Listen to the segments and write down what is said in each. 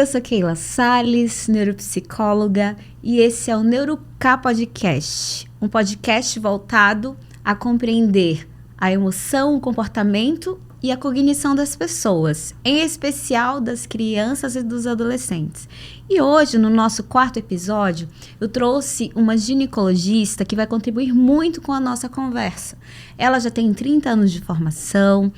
Eu sou Keila Salles, neuropsicóloga, e esse é o NeuroK Podcast, um podcast voltado a compreender a emoção, o comportamento e a cognição das pessoas, em especial das crianças e dos adolescentes. E hoje, no nosso quarto episódio, eu trouxe uma ginecologista que vai contribuir muito com a nossa conversa. Ela já tem 30 anos de formação,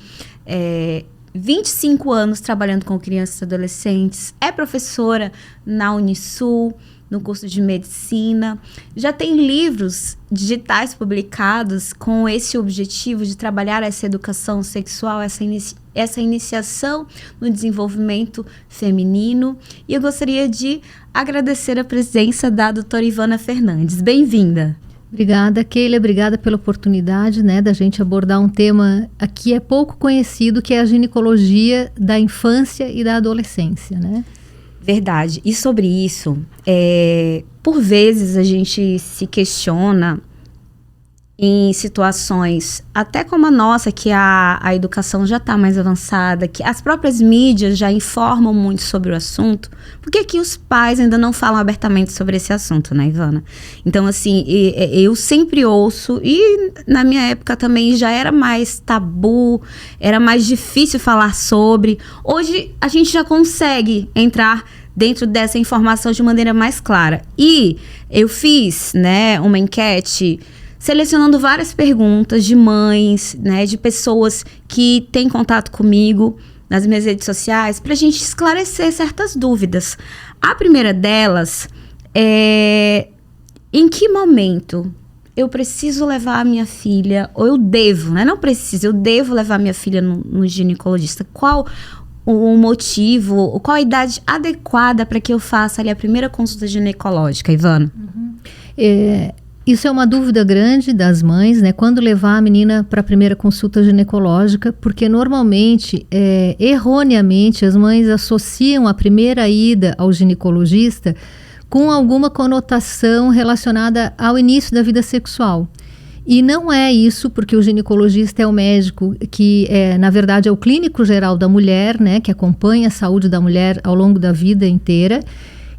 25 anos trabalhando com crianças e adolescentes, é professora na Unisul, no curso de medicina, já tem livros digitais publicados com esse objetivo de trabalhar essa educação sexual, essa iniciação no desenvolvimento feminino. E eu gostaria de agradecer a presença da doutora Ivana Fernandes. Bem-vinda! Obrigada, Keila. Obrigada pela oportunidade, da gente abordar um tema aqui é pouco conhecido, que é a ginecologia da infância e da adolescência, Verdade. E sobre isso, por vezes a gente se questiona em situações, até como a nossa, que a educação já está mais avançada, que as próprias mídias já informam muito sobre o assunto, por que os pais ainda não falam abertamente sobre esse assunto, Ivana? Então, assim, eu sempre ouço, e na minha época também já era mais tabu, era mais difícil falar sobre. Hoje a gente já consegue entrar dentro dessa informação de maneira mais clara. E eu fiz, uma enquete selecionando várias perguntas de mães, de pessoas que têm contato comigo nas minhas redes sociais, para a gente esclarecer certas dúvidas. A primeira delas é: em que momento eu preciso levar a minha filha, ou eu devo, não preciso, eu devo levar a minha filha no ginecologista? Qual o motivo, qual a idade adequada para que eu faça ali a primeira consulta ginecológica, Ivana? Isso é uma dúvida grande das mães, quando levar a menina para a primeira consulta ginecológica, porque normalmente, erroneamente, as mães associam a primeira ida ao ginecologista com alguma conotação relacionada ao início da vida sexual. E não é isso, porque o ginecologista é o médico que, na verdade, é o clínico geral da mulher, que acompanha a saúde da mulher ao longo da vida inteira.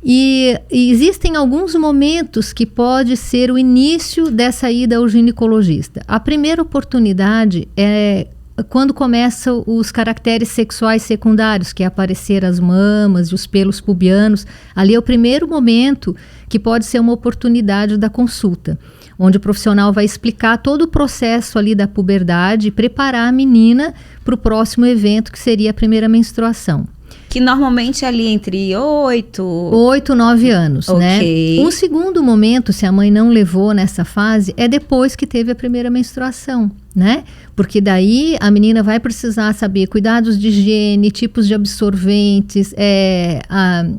E existem alguns momentos que pode ser o início dessa ida ao ginecologista. A primeira oportunidade é quando começam os caracteres sexuais secundários, que é aparecer as mamas e os pelos pubianos. Ali é o primeiro momento que pode ser uma oportunidade da consulta, onde o profissional vai explicar todo o processo ali da puberdade e preparar a menina para o próximo evento, que seria a primeira menstruação. Que normalmente é ali entre 8, 9 anos, okay. Um segundo momento, se a mãe não levou nessa fase, é depois que teve a primeira menstruação, Porque daí a menina vai precisar saber cuidados de higiene, tipos de absorventes,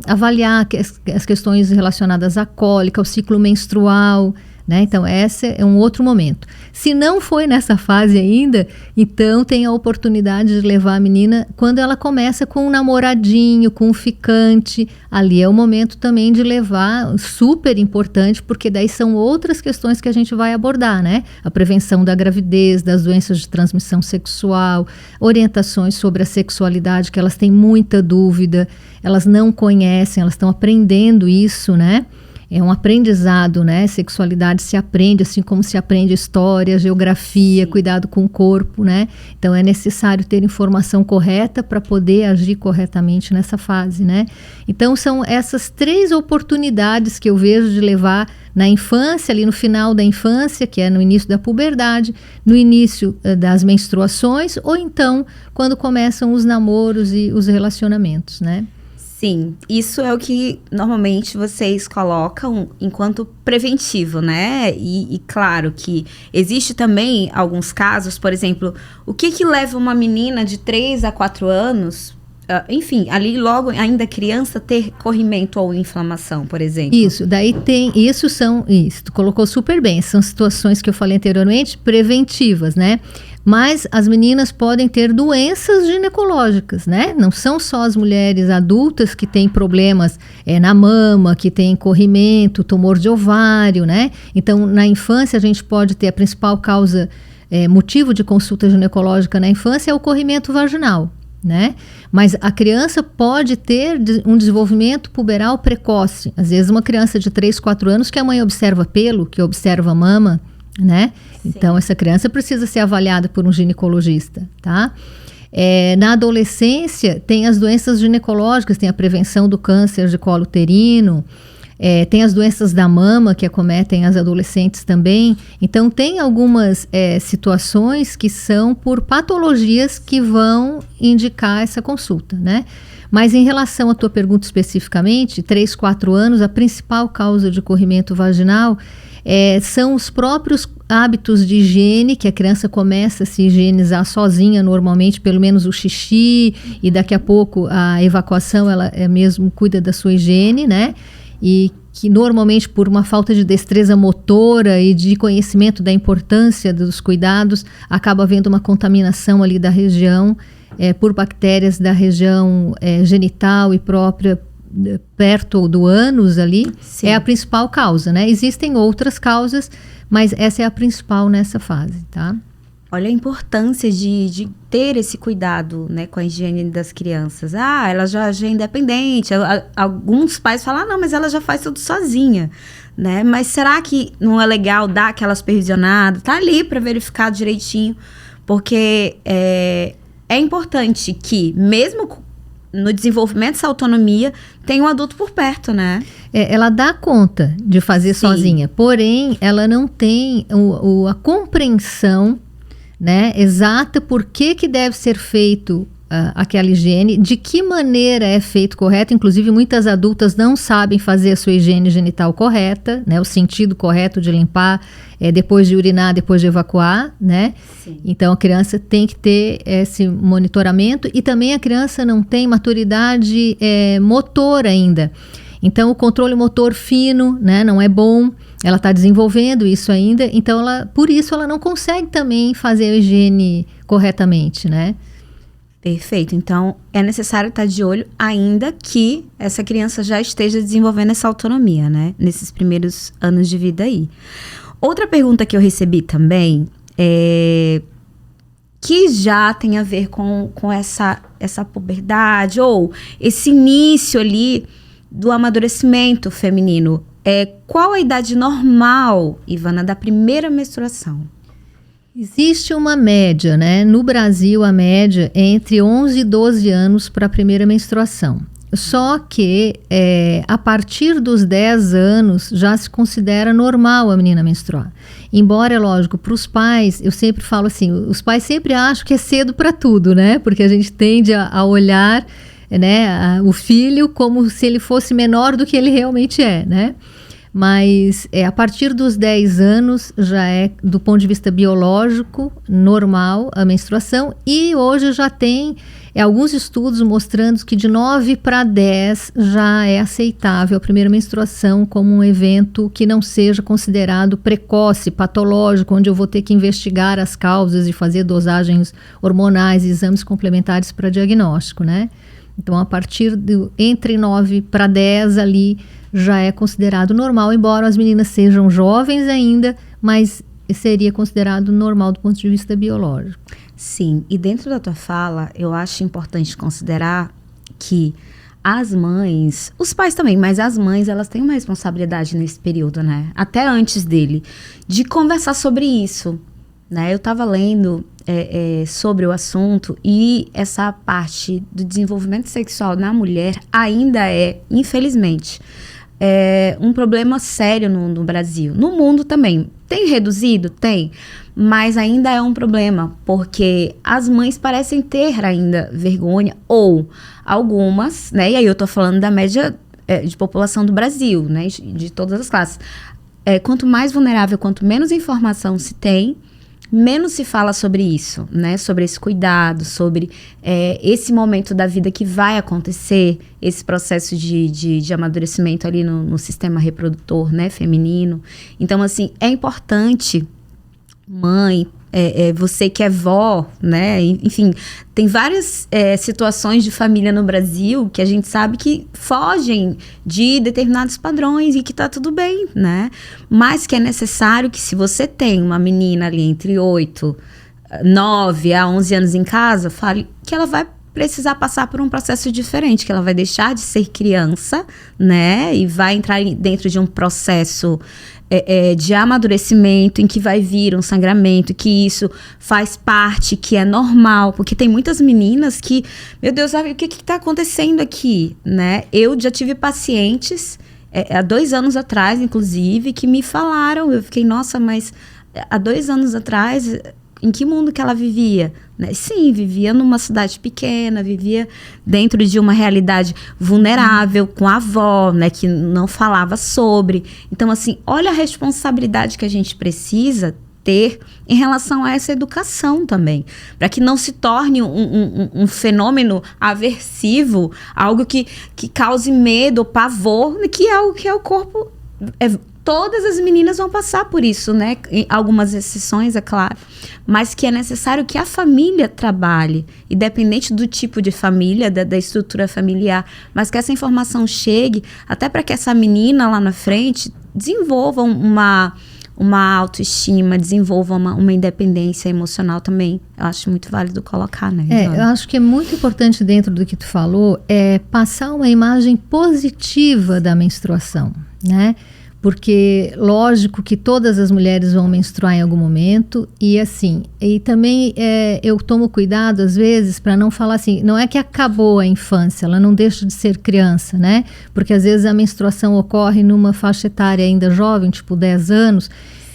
avaliar as questões relacionadas à cólica, ao ciclo menstrual, Então, esse é um outro momento. Se não foi nessa fase ainda, então tem a oportunidade de levar a menina quando ela começa com um namoradinho, com um ficante. Ali é o momento também de levar, super importante, porque daí são outras questões que a gente vai abordar, A prevenção da gravidez, das doenças de transmissão sexual, orientações sobre a sexualidade, que elas têm muita dúvida, elas não conhecem, elas estão aprendendo isso, É um aprendizado, Sexualidade se aprende, assim como se aprende história, geografia, Sim. Cuidado com o corpo, Então é necessário ter informação correta para poder agir corretamente nessa fase, Então são essas 3 oportunidades que eu vejo de levar na infância, ali no final da infância, que é no início da puberdade, no início das menstruações, ou então quando começam os namoros e os relacionamentos, Sim, isso é o que normalmente vocês colocam enquanto preventivo, E claro que existe também alguns casos, por exemplo, o que leva uma menina de 3 a 4 anos, enfim, ali logo ainda criança, ter corrimento ou inflamação, por exemplo? Isso, daí tem, isso, tu colocou super bem, são situações que eu falei anteriormente, preventivas, Mas as meninas podem ter doenças ginecológicas, Não são só as mulheres adultas que têm problemas na mama, que têm corrimento, tumor de ovário, Então, na infância, a gente pode ter a principal causa, motivo de consulta ginecológica na infância é o corrimento vaginal. né? Mas a criança pode ter um desenvolvimento puberal precoce. Às vezes uma criança de 3, 4 anos que a mãe observa pelo, que observa a mama, né? Sim. Então essa criança precisa ser avaliada por um ginecologista, tá? Na adolescência tem as doenças ginecológicas, tem a prevenção do câncer de colo uterino, tem as doenças da mama que acometem as adolescentes também. Então tem algumas situações que são por patologias que vão indicar essa consulta, né? Mas em relação à tua pergunta especificamente, 3, 4 anos, a principal causa de corrimento vaginal são os próprios hábitos de higiene, que a criança começa a se higienizar sozinha normalmente, pelo menos o xixi, e daqui a pouco a evacuação, ela mesmo cuida da sua higiene, né? E que normalmente por uma falta de destreza motora e de conhecimento da importância dos cuidados, acaba havendo uma contaminação ali da região por bactérias da região genital e própria perto do ânus ali. Sim. É a principal causa, né? Existem outras causas, mas essa é a principal nessa fase, tá? Olha a importância de ter esse cuidado, né, com a higiene das crianças. Ela já é independente. Alguns pais falam, não, mas ela já faz tudo sozinha, né? Mas será que não é legal dar aquela supervisionada? Tá ali para verificar direitinho, porque é importante que, mesmo no desenvolvimento dessa autonomia, tem um adulto por perto, né? Ela dá conta de fazer Sim. sozinha, porém, ela não tem a compreensão, né, exata por que deve ser feito aquela higiene, de que maneira é feito correto. Inclusive muitas adultas não sabem fazer a sua higiene genital correta, né, o sentido correto de limpar depois de urinar, depois de evacuar, né? Sim. Então a criança tem que ter esse monitoramento, e também a criança não tem maturidade motor ainda. Então o controle motor fino, né, não é bom. Ela está desenvolvendo isso ainda, então por isso ela não consegue também fazer a higiene corretamente, né? Perfeito. Então, é necessário estar de olho ainda que essa criança já esteja desenvolvendo essa autonomia, né? Nesses primeiros anos de vida aí. Outra pergunta que eu recebi também que já tem a ver com essa puberdade ou esse início ali do amadurecimento feminino. Qual a idade normal, Ivana, da primeira menstruação? Existe uma média, né? No Brasil, a média é entre 11 e 12 anos para a primeira menstruação. Só que a partir dos 10 anos já se considera normal a menina menstruar. Embora, é lógico, para os pais, eu sempre falo assim, os pais sempre acham que é cedo para tudo, né? Porque a gente tende a olhar, né, o filho como se ele fosse menor do que ele realmente é, né? Mas a partir dos 10 anos já é, do ponto de vista biológico, normal a menstruação, e hoje já tem alguns estudos mostrando que de 9 para 10 já é aceitável a primeira menstruação como um evento que não seja considerado precoce, patológico, onde eu vou ter que investigar as causas e fazer dosagens hormonais e exames complementares para diagnóstico, né? Então, a partir entre 9 para 10 ali já é considerado normal, embora as meninas sejam jovens ainda, mas seria considerado normal do ponto de vista biológico. Sim, e dentro da tua fala, eu acho importante considerar que as mães, os pais também, mas as mães, elas têm uma responsabilidade nesse período, né? Até antes dele, de conversar sobre isso, né? Eu estava lendo sobre o assunto, e essa parte do desenvolvimento sexual na mulher ainda infelizmente, um problema sério no Brasil. No mundo também. Tem reduzido? Tem. Mas ainda é um problema, porque as mães parecem ter ainda vergonha, ou algumas, né? E aí eu tô falando da média de população do Brasil, né? De todas as classes. Quanto mais vulnerável, quanto menos informação se tem, menos se fala sobre isso, né? Sobre esse cuidado, sobre esse momento da vida que vai acontecer, esse processo de amadurecimento ali no sistema reprodutor, né? Feminino. Então, assim, é importante, mãe, você que é vó, né? Enfim, tem várias situações de família no Brasil que a gente sabe que fogem de determinados padrões e que tá tudo bem, né? Mas que é necessário que, se você tem uma menina ali entre 9 a 11 anos em casa, fale que ela vai precisar passar por um processo diferente, que ela vai deixar de ser criança, né? E vai entrar dentro de um processo de amadurecimento, em que vai vir um sangramento, que isso faz parte, que é normal, porque tem muitas meninas que, meu Deus, sabe, o que está acontecendo aqui, né? Eu já tive pacientes, há 2 anos atrás, inclusive, que me falaram, eu fiquei, nossa, mas há 2 anos atrás, em que mundo que ela vivia? Né? Sim, vivia numa cidade pequena, vivia dentro de uma realidade vulnerável, com a avó, né, que não falava sobre. Então, assim, olha a responsabilidade que a gente precisa ter em relação a essa educação também, para que não se torne um fenômeno aversivo, algo que cause medo, pavor, que é algo que é o corpo... Todas as meninas vão passar por isso, né? Em algumas exceções, é claro. Mas que é necessário que a família trabalhe, independente do tipo de família, da estrutura familiar. Mas que essa informação chegue, até para que essa menina lá na frente desenvolva uma autoestima, desenvolva uma independência emocional também. Eu acho muito válido colocar, né? Eu acho que é muito importante dentro do que tu falou, passar uma imagem positiva da menstruação, né? Porque, lógico que todas as mulheres vão menstruar em algum momento e também eu tomo cuidado às vezes para não falar assim, não é que acabou a infância, ela não deixa de ser criança, né? Porque às vezes a menstruação ocorre numa faixa etária ainda jovem, tipo 10 anos,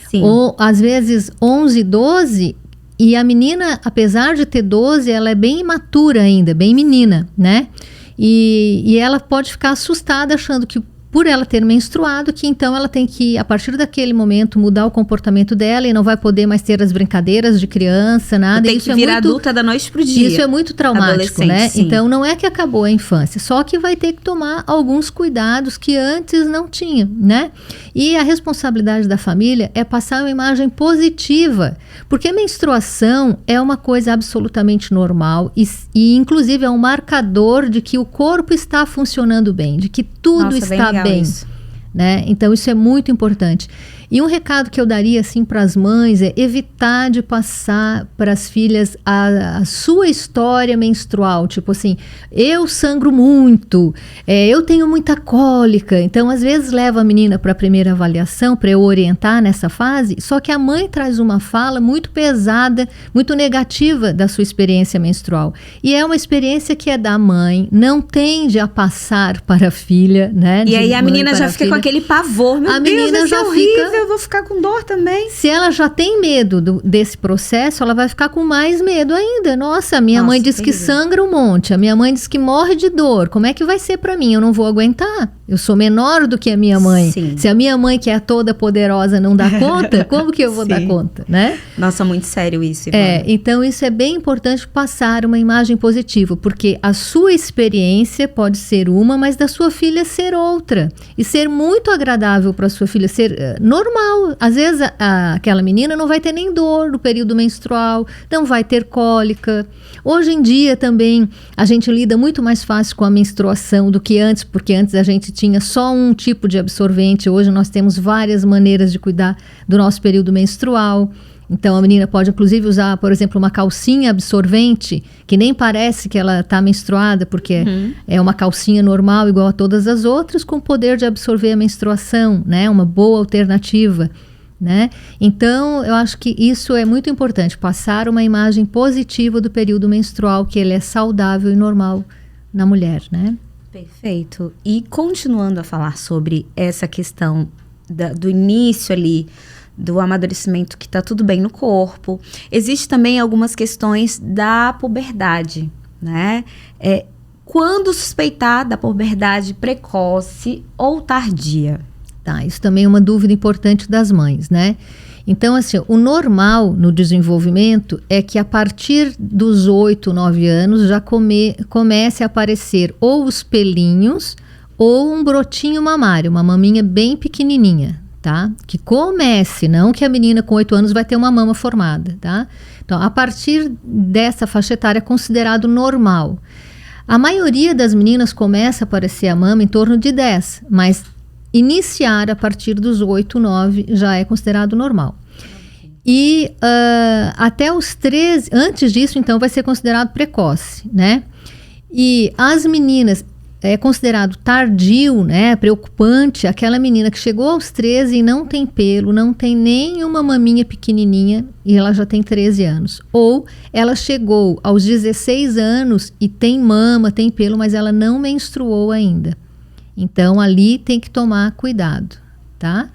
sim, ou às vezes 11, 12, e a menina, apesar de ter 12, ela é bem imatura ainda, bem menina, né? E ela pode ficar assustada achando que por ela ter menstruado, que então ela tem que, a partir daquele momento, mudar o comportamento dela e não vai poder mais ter as brincadeiras de criança, nada. Tem que virar adulta da noite pro dia. Isso é muito traumático, né? Sim. Então, não é que acabou a infância, só que vai ter que tomar alguns cuidados que antes não tinha, né? E a responsabilidade da família é passar uma imagem positiva, porque a menstruação é uma coisa absolutamente normal e inclusive, é um marcador de que o corpo está funcionando bem, de que tudo está bem, né? Então isso é muito importante. E um recado que eu daria assim para as mães é evitar de passar para as filhas a sua história menstrual, tipo assim, eu sangro muito, eu tenho muita cólica. Então às vezes leva a menina para a primeira avaliação para eu orientar nessa fase, só que a mãe traz uma fala muito pesada, muito negativa da sua experiência menstrual, e é uma experiência que é da mãe, não tende a passar para a filha, né? E aí a menina já fica com aquele pavor, meu Deus, isso é horrível, eu vou ficar com dor também. Se ela já tem medo desse processo, ela vai ficar com mais medo ainda. Nossa, minha mãe diz que sangra um monte, a minha mãe diz que morre de dor, como é que vai ser pra mim? Eu não vou aguentar, eu sou menor do que a minha mãe. Sim. Se a minha mãe, que é toda poderosa, não dá conta, como que eu vou dar conta, né? Nossa, muito sério isso, Ivana. Então isso é bem importante, passar uma imagem positiva, porque a sua experiência pode ser uma, mas da sua filha ser outra, e ser muito agradável para sua filha, ser normal. Às vezes aquela menina não vai ter nem dor no período menstrual, não vai ter cólica. Hoje em dia também a gente lida muito mais fácil com a menstruação do que antes, porque antes a gente tinha só um tipo de absorvente, hoje nós temos várias maneiras de cuidar do nosso período menstrual. Então a menina pode inclusive usar, por exemplo, uma calcinha absorvente, que nem parece que ela está menstruada, porque é uma calcinha normal igual a todas as outras, com o poder de absorver a menstruação, né? Uma boa alternativa, né? Então eu acho que isso é muito importante, passar uma imagem positiva do período menstrual, que ele é saudável e normal na mulher, né? Perfeito. E continuando a falar sobre essa questão do início ali, do amadurecimento, que está tudo bem no corpo. Existe também algumas questões da puberdade, né? Quando suspeitar da puberdade precoce ou tardia? Tá, isso também é uma dúvida importante das mães, né? Então, assim, o normal no desenvolvimento é que a partir dos 8, 9 anos já comece a aparecer ou os pelinhos ou um brotinho mamário, uma maminha bem pequenininha, tá? Que comece, não que a menina com 8 anos vai ter uma mama formada, tá? Então, a partir dessa faixa etária é considerado normal. A maioria das meninas começa a aparecer a mama em torno de 10, mas iniciar a partir dos 8, 9 já é considerado normal. E até os 13, antes disso, então, vai ser considerado precoce, né? E as meninas, é considerado tardio, né, preocupante, aquela menina que chegou aos 13 e não tem pelo, não tem nenhuma maminha pequenininha e ela já tem 13 anos. Ou ela chegou aos 16 anos e tem mama, tem pelo, mas ela não menstruou ainda. Então, ali tem que tomar cuidado, tá?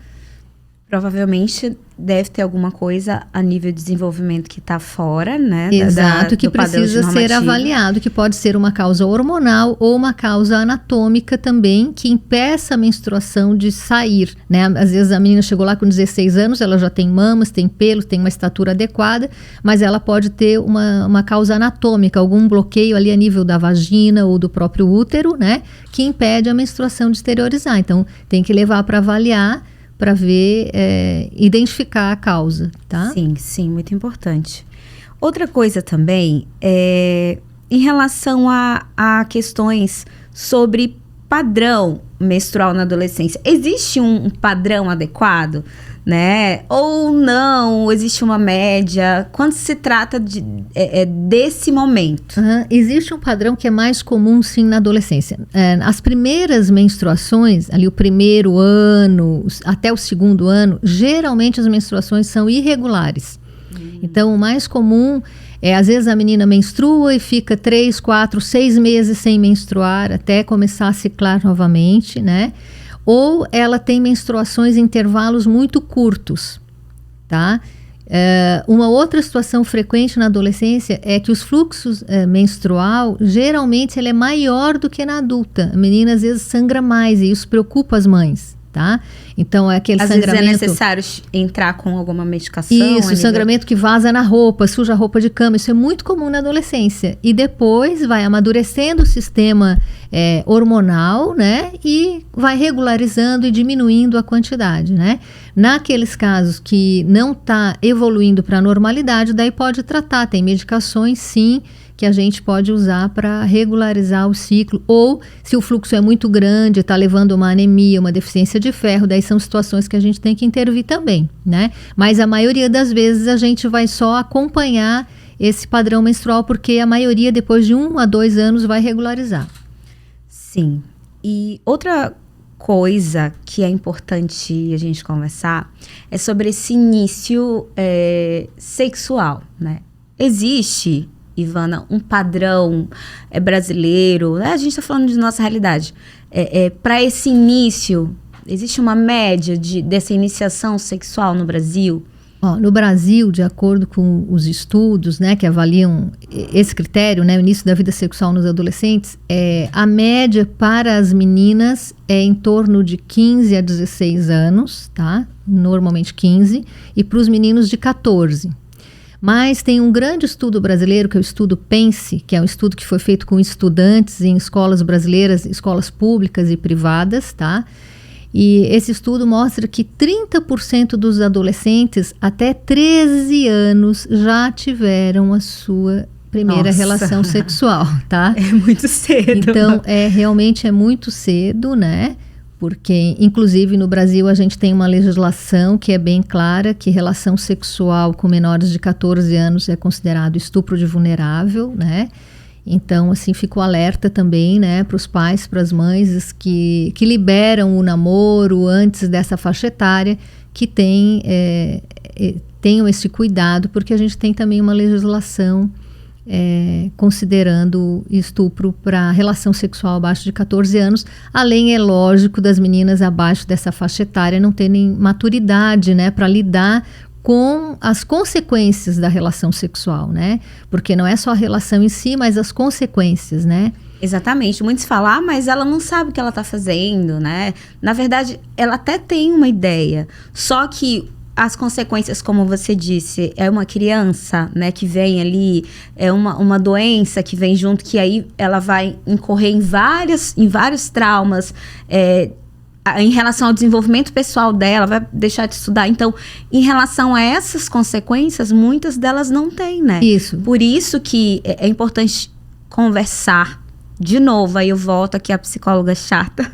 Provavelmente deve ter alguma coisa a nível de desenvolvimento que está fora, né? Exato, que precisa ser avaliado, que pode ser uma causa hormonal ou uma causa anatômica também, que impeça a menstruação de sair, né? Às vezes a menina chegou lá com 16 anos, ela já tem mamas, tem pelos, tem uma estatura adequada, mas ela pode ter uma causa anatômica, algum bloqueio ali a nível da vagina ou do próprio útero, né? Que impede a menstruação de exteriorizar. Então, tem que levar para avaliar, para ver, identificar a causa, tá? Sim, muito importante. Outra coisa também em relação a questões sobre padrão menstrual na adolescência. Existe um padrão adequado, né? Ou não? Existe uma média? Quando se trata desse momento? Existe um padrão que é mais comum, sim, na adolescência. As primeiras menstruações, ali o primeiro ano até o segundo ano, geralmente as menstruações são irregulares. Então, o mais comum às vezes a menina menstrua e fica 3, 4, 6 meses sem menstruar, até começar a ciclar novamente, né? Ou ela tem menstruações em intervalos muito curtos, tá? Uma outra situação frequente na adolescência é que os fluxos menstrual, geralmente ele é maior do que na adulta. A menina às vezes sangra mais e isso preocupa as mães, tá? Então é aquele sangramento... Às vezes é necessário entrar com alguma medicação? Isso, sangramento que vaza na roupa, suja a roupa de cama, isso é muito comum na adolescência. E depois vai amadurecendo o sistema hormonal, né? E vai regularizando e diminuindo a quantidade, né? Naqueles casos que não está evoluindo para a normalidade, daí pode tratar, tem medicações sim, que a gente pode usar para regularizar o ciclo, ou se o fluxo é muito grande, está levando uma anemia, uma deficiência de ferro, daí são situações que a gente tem que intervir também, né? Mas a maioria das vezes a gente vai só acompanhar esse padrão menstrual, porque a maioria depois de 1 a 2 anos vai regularizar. Sim. E outra coisa que é importante a gente conversar é sobre esse início sexual, né? Existe, Ivana, um padrão brasileiro, né? A gente está falando de nossa realidade. Para esse início, existe uma média dessa iniciação sexual no Brasil? No Brasil, de acordo com os estudos, né, que avaliam esse critério, né, o início da vida sexual nos adolescentes, a média para as meninas é em torno de 15 a 16 anos, tá? Normalmente 15, e para os meninos de 14. Mas tem um grande estudo brasileiro, que é o estudo PENSE, que é um estudo que foi feito com estudantes em escolas brasileiras, escolas públicas e privadas, tá? E esse estudo mostra que 30% dos adolescentes até 13 anos já tiveram a sua primeira relação sexual, tá? É muito cedo. Então, realmente é muito cedo, né? Porque, inclusive, no Brasil a gente tem uma legislação que é bem clara, que relação sexual com menores de 14 anos é considerado estupro de vulnerável, né? Então, assim, fica o alerta também, né, para os pais, para as mães que liberam o namoro antes dessa faixa etária, que tenham esse cuidado, porque a gente tem também uma legislação considerando estupro para relação sexual abaixo de 14 anos, além, é lógico, das meninas abaixo dessa faixa etária não terem maturidade, né, para lidar com as consequências da relação sexual, né? Porque não é só a relação em si, mas as consequências, né? Exatamente. Muitos falam, mas ela não sabe o que ela está fazendo, né? Na verdade, ela até tem uma ideia, só que as consequências, como você disse, é uma criança, né, que vem ali, é uma doença que vem junto, que aí ela vai incorrer em vários traumas, em relação ao desenvolvimento pessoal dela, vai deixar de estudar. Então, em relação a essas consequências, muitas delas não têm, né? Isso. Por isso que é importante conversar. De novo, aí eu volto aqui a psicóloga chata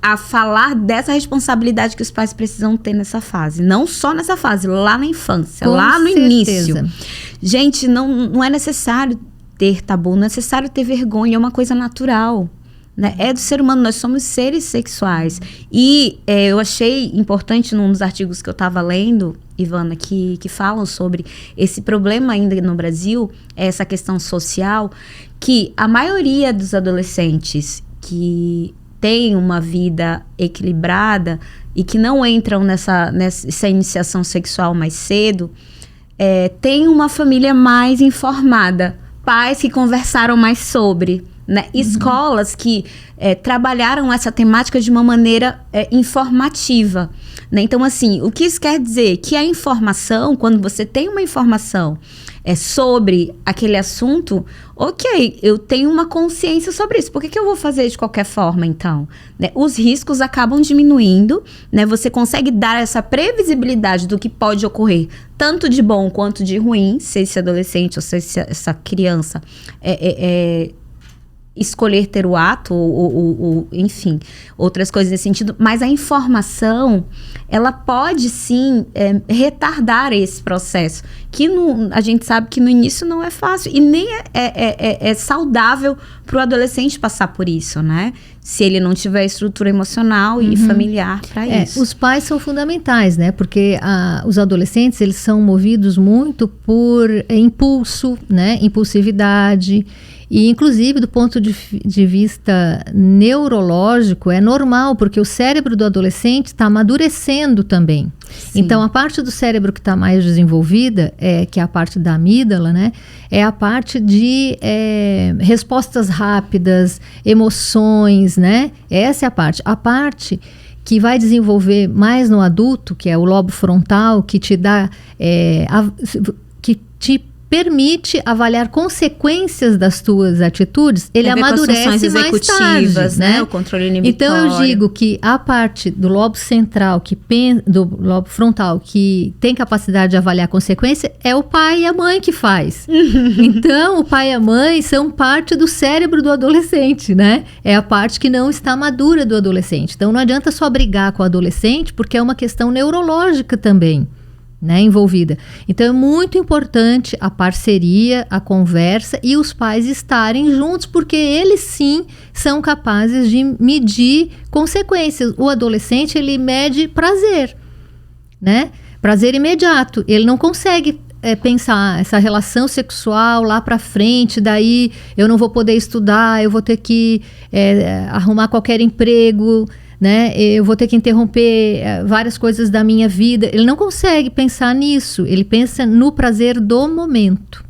a falar dessa responsabilidade que os pais precisam ter nessa fase. Não só nessa fase, lá na infância, lá no início. Gente, não é necessário ter tabu, não é necessário ter vergonha, é uma coisa natural. Né? É do ser humano, nós somos seres sexuais. E eu achei importante num dos artigos que eu estava lendo, Ivana, que falam sobre esse problema ainda no Brasil, essa questão social, que a maioria dos adolescentes que têm uma vida equilibrada e que não entram nessa iniciação sexual mais cedo, tem uma família mais informada, pais que conversaram mais sobre, né? Escolas que trabalharam essa temática de uma maneira informativa, né? Então, assim, o que isso quer dizer? Que a informação, quando você tem uma informação sobre aquele assunto, ok, eu tenho uma consciência sobre isso. Por que eu vou fazer de qualquer forma, então? Né? Os riscos acabam diminuindo, né? Você consegue dar essa previsibilidade do que pode ocorrer, tanto de bom quanto de ruim, se esse adolescente ou se essa criança escolher ter o ato ou enfim, outras coisas nesse sentido, mas a informação, ela pode sim retardar esse processo, que a gente sabe que no início não é fácil e nem é saudável para o adolescente passar por isso, né? Se ele não tiver estrutura emocional e familiar para isso. Os pais são fundamentais, né? Porque os adolescentes, eles são movidos muito por impulso, né? Impulsividade. E, inclusive, do ponto de vista neurológico, é normal, porque o cérebro do adolescente está amadurecendo também. Sim. Então, a parte do cérebro que está mais desenvolvida, que é a parte da amígdala, né? É a parte de respostas rápidas, emoções, né? Essa é a parte. A parte que vai desenvolver mais no adulto, que é o lobo frontal, que te dá... que te permite avaliar consequências das tuas atitudes, ele amadurece mais tarde, né? O controle inibitório. Então eu digo que a parte do lobo central, do lobo frontal, que tem capacidade de avaliar consequência, é o pai e a mãe que faz. Então o pai e a mãe são parte do cérebro do adolescente, né? É a parte que não está madura do adolescente. Então não adianta só brigar com o adolescente, porque é uma questão neurológica também, né, envolvida. Então é muito importante a parceria, a conversa e os pais estarem juntos, porque eles sim são capazes de medir consequências. O adolescente, ele mede prazer, né? Prazer imediato. Ele não consegue pensar essa relação sexual lá para frente, daí eu não vou poder estudar, eu vou ter que arrumar qualquer emprego, né? Eu vou ter que interromper várias coisas da minha vida. Ele não consegue pensar nisso. Ele pensa no prazer do momento.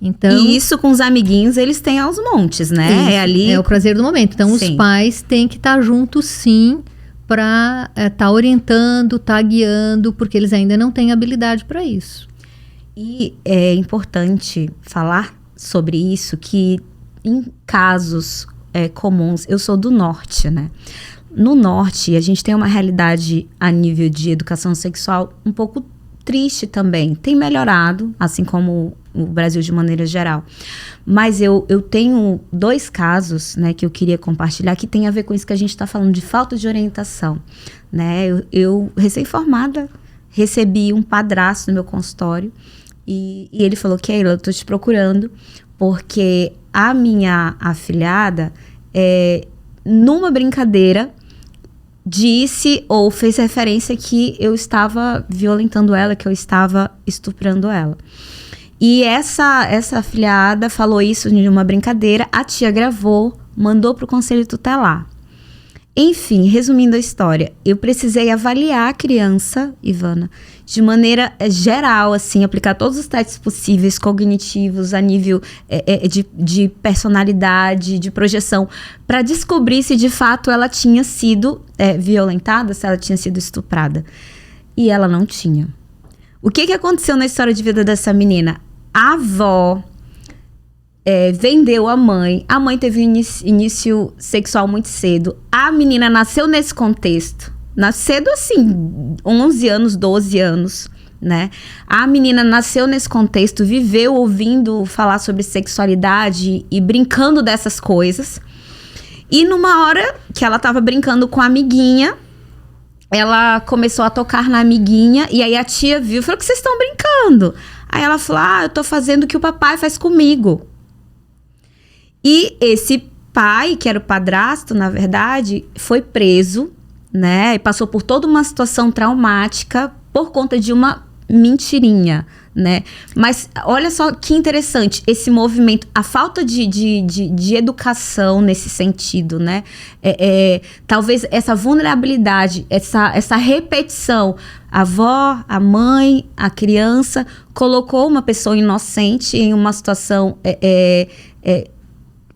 Então, e isso com os amiguinhos, eles têm aos montes, né? É o prazer do momento. Então, sim, os pais têm que estar juntos, sim, para estar orientando, estar guiando, porque eles ainda não têm habilidade para isso. E é importante falar sobre isso, que em casos comuns, eu sou do norte, né? No norte, a gente tem uma realidade a nível de educação sexual um pouco triste também. Tem melhorado, assim como o Brasil de maneira geral. Mas eu tenho 2 casos, né, que eu queria compartilhar, que tem a ver com isso que a gente está falando, de falta de orientação. Né? Eu recém-formada, recebi um padrasto no meu consultório e ele falou: Keila, eu estou te procurando porque a minha afilhada, numa brincadeira, disse ou fez referência que eu estava violentando ela, que eu estava estuprando ela. E essa afilhada falou isso em uma brincadeira, a tia gravou, mandou para o conselho tutelar. Enfim, resumindo a história, eu precisei avaliar a criança, Ivana, de maneira geral, assim, aplicar todos os testes possíveis, cognitivos, a nível de personalidade, de projeção, para descobrir se de fato ela tinha sido violentada, se ela tinha sido estuprada. E ela não tinha. O que aconteceu na história de vida dessa menina? A avó vendeu a mãe teve um início sexual muito cedo, a menina nasceu nesse contexto, cedo assim, 11 anos, 12 anos, né? A menina nasceu nesse contexto, viveu ouvindo falar sobre sexualidade e brincando dessas coisas, e numa hora que ela tava brincando com a amiguinha, ela começou a tocar na amiguinha, e aí a tia viu e falou: que vocês estão brincando? Aí ela falou: eu tô fazendo o que o papai faz comigo. E esse pai, que era o padrasto, na verdade, foi preso, né? E passou por toda uma situação traumática por conta de uma mentirinha, né? Mas olha só que interessante esse movimento, a falta de educação nesse sentido, né? Talvez essa vulnerabilidade, essa repetição, a avó, a mãe, a criança, colocou uma pessoa inocente em uma situação...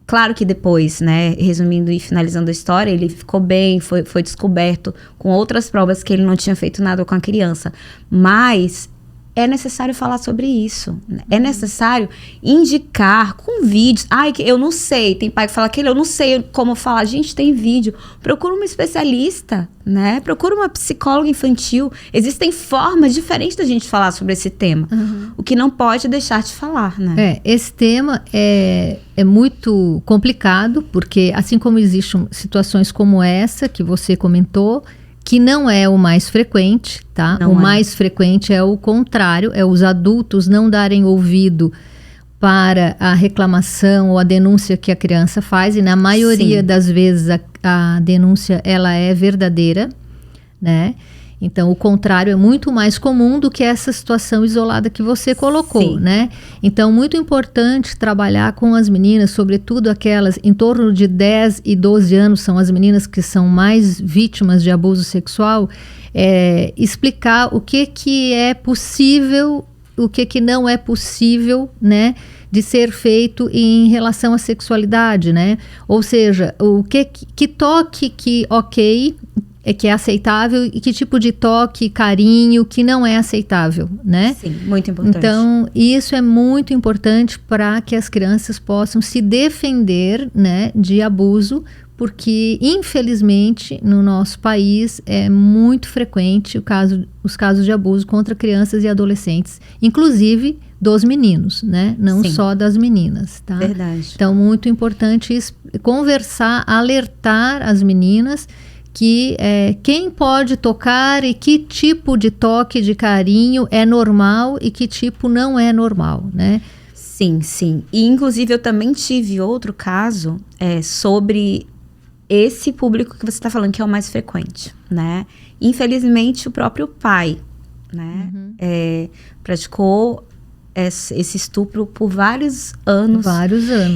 Claro que depois, né, resumindo e finalizando a história, ele ficou bem, foi descoberto com outras provas que ele não tinha feito nada com a criança. Mas é necessário falar sobre isso. É necessário indicar com vídeos. Ai, eu não sei. Tem pai que fala que eu não sei como falar. Gente, tem vídeo. Procura uma especialista, né? Procura uma psicóloga infantil. Existem formas diferentes da gente falar sobre esse tema. O que não pode deixar de falar, né? Esse tema é muito complicado, porque assim como existem situações como essa que você comentou, que não é o mais frequente, tá? O mais frequente é o contrário, é os adultos não darem ouvido para a reclamação ou a denúncia que a criança faz, e na maioria das vezes a denúncia ela é verdadeira, né? Então, o contrário é muito mais comum do que essa situação isolada que você colocou, né? Então, muito importante trabalhar com as meninas, sobretudo aquelas em torno de 10 e 12 anos, são as meninas que são mais vítimas de abuso sexual, explicar o que é possível, o que não é possível, né, de ser feito em relação à sexualidade, né? Ou seja, que toque que que é aceitável e que tipo de toque, carinho que não é aceitável, né? Sim, muito importante. Então, isso é muito importante para que as crianças possam se defender, né, de abuso, porque, infelizmente, no nosso país é muito frequente os casos de abuso contra crianças e adolescentes, inclusive dos meninos, né? Não só das meninas, tá? Verdade. Então, muito importante conversar, alertar as meninas que quem pode tocar e que tipo de toque, de carinho é normal e que tipo não é normal, né? Sim, sim. E, inclusive, eu também tive outro caso sobre esse público que você está falando, que é o mais frequente, né? Infelizmente, o próprio pai, né? Praticou esse estupro por vários anos.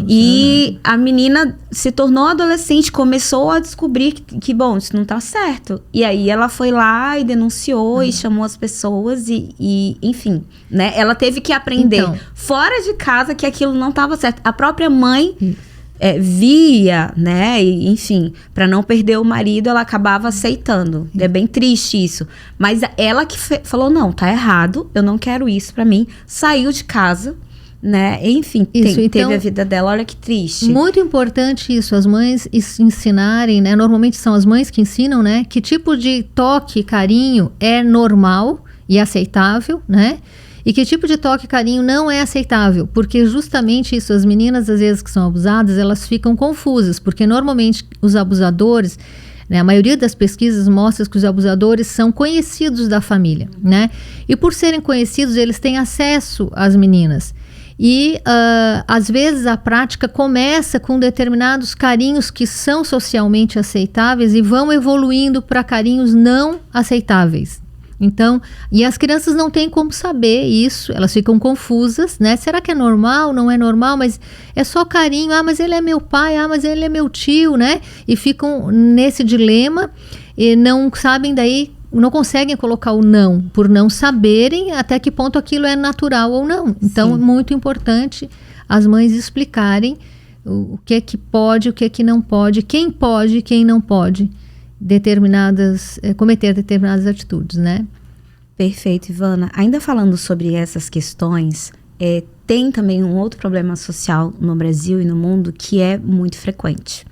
E a menina se tornou adolescente, começou a descobrir que bom, isso não tá certo. E aí ela foi lá e denunciou e chamou as pessoas e enfim, né? Ela teve que aprender fora de casa que aquilo não estava certo. A própria mãe via, né? E, enfim, para não perder o marido, ela acabava aceitando. É bem triste isso. Mas ela que falou, não, tá errado, eu não quero isso para mim. Saiu de casa, né? Enfim, teve a vida dela, olha que triste. Muito importante isso, as mães ensinarem, né? Normalmente são as mães que ensinam, né? Que tipo de toque, carinho é normal e aceitável, né? E que tipo de toque e carinho não é aceitável, porque justamente isso, as meninas às vezes que são abusadas, elas ficam confusas, porque normalmente os abusadores, né, a maioria das pesquisas mostra que os abusadores são conhecidos da família, né? E por serem conhecidos, eles têm acesso às meninas. E às vezes a prática começa com determinados carinhos que são socialmente aceitáveis e vão evoluindo para carinhos não aceitáveis. Então, e as crianças não têm como saber isso, elas ficam confusas, né? Será que é normal? Não é normal? Mas é só carinho. Ah, mas ele é meu pai. Ah, mas ele é meu tio, né? E ficam nesse dilema e não sabem daí, não conseguem colocar o não, por não saberem até que ponto aquilo é natural ou não. Então, é muito importante as mães explicarem o que é que pode, o que é que não pode, e quem não pode cometer determinadas atitudes, né? Perfeito, Ivana. Ainda falando sobre essas questões, tem também um outro problema social no Brasil e no mundo que é muito frequente,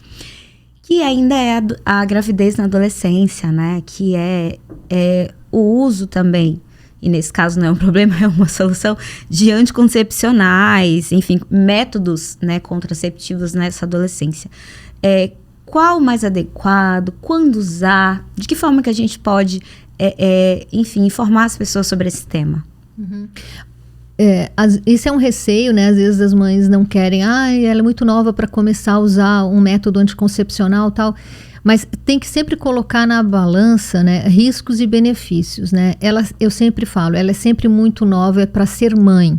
que ainda é a gravidez na adolescência, né? Que é o uso também, e nesse caso não é um problema, é uma solução, de anticoncepcionais, enfim, métodos, né, contraceptivos nessa adolescência. Qual o mais adequado, quando usar, de que forma que a gente pode, enfim, informar as pessoas sobre esse tema? Isso é um receio, né? Às vezes as mães não querem, ela é muito nova para começar a usar um método anticoncepcional e tal. Mas tem que sempre colocar na balança, né, riscos e benefícios, né? Eu sempre falo, ela é sempre muito nova para ser mãe,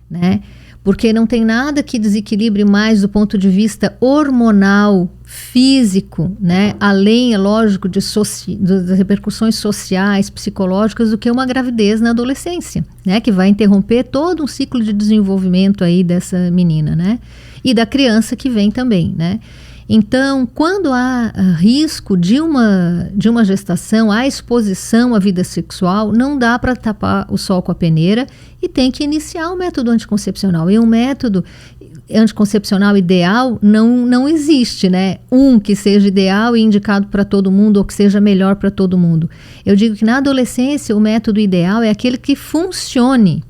né? Porque não tem nada que desequilibre mais do ponto de vista hormonal, físico, né? Além, é lógico, das repercussões sociais, psicológicas, do que uma gravidez na adolescência, né? Que vai interromper todo um ciclo de desenvolvimento aí dessa menina, né? E da criança que vem também, né? Então, quando há risco de uma gestação, há exposição à vida sexual, não dá para tapar o sol com a peneira e tem que iniciar o método anticoncepcional. E um método anticoncepcional ideal não existe, né? Que seja ideal e indicado para todo mundo ou que seja melhor para todo mundo. Eu digo que na adolescência o método ideal é aquele que funcione.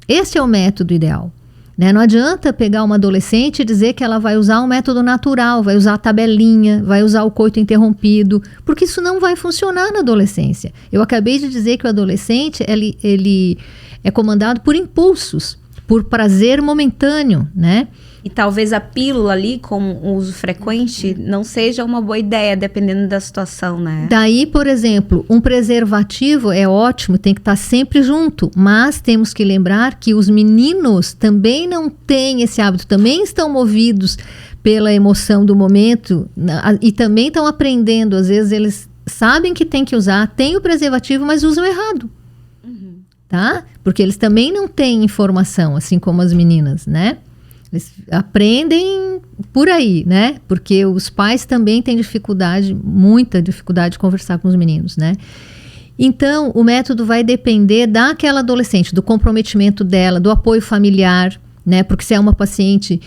Esse é o método ideal. Né? Não adianta pegar uma adolescente e dizer que ela vai usar um método natural, vai usar a tabelinha, vai usar o coito interrompido, porque isso não vai funcionar na adolescência. Eu acabei de dizer que o adolescente ele é comandado por impulsos, por prazer momentâneo, né? E talvez a pílula ali, com uso frequente, não seja uma boa ideia, dependendo da situação, né? Daí, por exemplo, um preservativo é ótimo, tem que estar sempre junto, mas temos que lembrar que os meninos também não têm esse hábito, também estão movidos pela emoção do momento e também estão aprendendo. Às vezes eles sabem que tem que usar, tem o preservativo, mas usam errado. Tá? Porque eles também não têm informação, assim como as meninas, né? Eles aprendem por aí, né? Porque os pais também têm muita dificuldade de conversar com os meninos, né? Então, o método vai depender daquela adolescente, do comprometimento dela, do apoio familiar, né? Porque se é uma paciente